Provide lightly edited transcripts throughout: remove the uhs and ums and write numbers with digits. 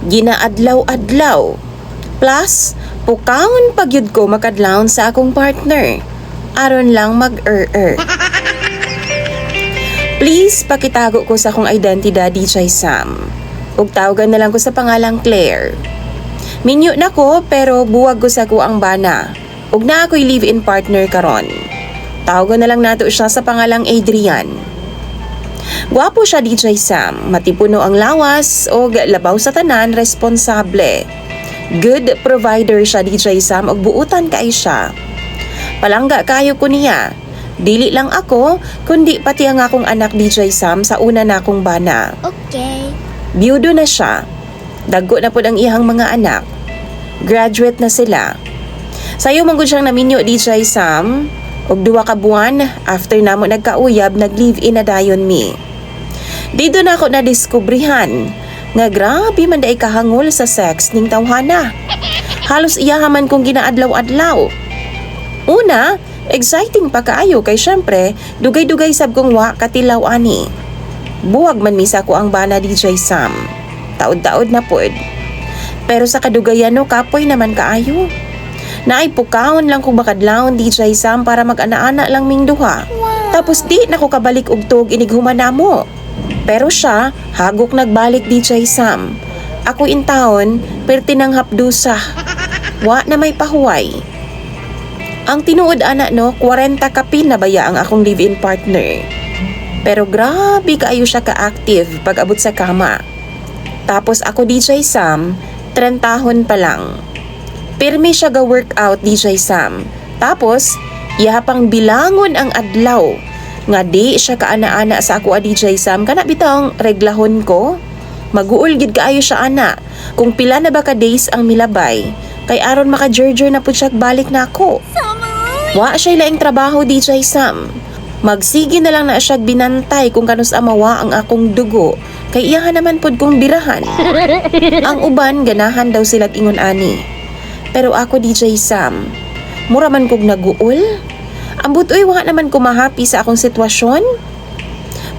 ginaadlaw-adlaw. Plus, pukawon pagyud ko makadlawon sa akong partner. Aron lang mag-er-er. Please, pakitago ko sa akong identidad, DJ Sam. Ug tawagan na lang ko sa pangalang Claire. Minyo na ko pero buwag ko sa ko ang bana. Ug na ako'y live-in partner karon. Tawagan na lang nato siya sa pangalang Adrian. Gwapo siya, DJ Sam, matipuno ang lawas o labaw sa tanan, responsable. Good provider siya, DJ Sam, og buutan kay siya. Palangga kayo ko niya. Dili lang ako, kundi pati ang akong anak, DJ Sam, sa una na akong bana. Okay. Biyudo na siya. Dagko na pod ang iyang mga anak. Graduate na sila. Sayo manggod siyang naminyo, DJ Sam, og 2 ka buwan after namo nagkauyab, nag-live-in na dayon mi. Dito na ako nadiskubrihan nga grabe man daay kahangol sa sex ning tawhana. Halos iyahaman kong ginaadlaw-adlaw. Una, exciting pa kaayo kay syempre dugay-dugay sab kong wa katilaw ani. Buwag man misa ko ang bana, DJ Sam. Taod-taod na pod. Pero sa kadugayan no, kapoy naman kaayo. Naay pukawon lang kong makadlawon, DJ Sam, para mag-ana-ana lang ming duha. Tapos di na ko kabalik og tug inighuman namo. Pero siya, hagok nagbalik, DJ Sam. Ako in taon, perti ng hapdusa. Wa na may pahuway. Ang tinuod ana no, 40 kapin na baya ang akong live-in partner. Pero grabe kaayo siya ka-active pag abot sa kama. Tapos ako, DJ Sam, 30 tahon pa lang. Pirmi siya ga-workout, DJ Sam. Tapos, pang bilangon ang adlaw. Nga di siya kaana-ana sa ako, DJ Sam. Kana bitang reglahon ko. Maguol gid kaayo siya ana. Kung pila na ba ka days ang milabay, kay aron maka-jerjer na pud siya balik na ako. Wa siya laing trabaho, DJ Sam. Magsige na lang na siya binantay kung kanus amawa ang akong dugo. Kay iyahan naman pod kong birahan. Ang uban, ganahan daw sila ingon ani. Pero ako, DJ Sam, mura man kog naguol. Ambot uy, wa naman ko mahappy sa akong sitwasyon.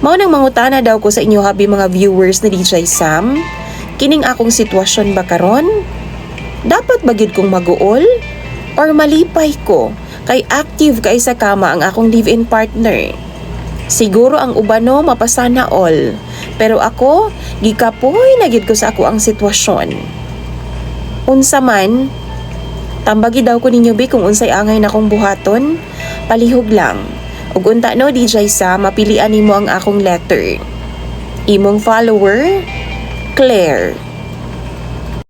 Mao nang mangutana daw ko sa inyo, habi mga viewers ni DJ Sam. Kining akong sitwasyon ba karon? Dapat ba gyud kong maguol? Or malipay ko? Kay active kay sa kama ang akong live-in partner. Siguro ang ubano mapasana all. Pero ako, gikapoy na gyud ko sa ako ang sitwasyon. Unsa man, tambagi daw ko ninyo bi kung unsay angay na kong buhaton, palihog lang. Ug unta no, DJ Sam, mapilian nimo ang akong letter. Imong follower, Claire.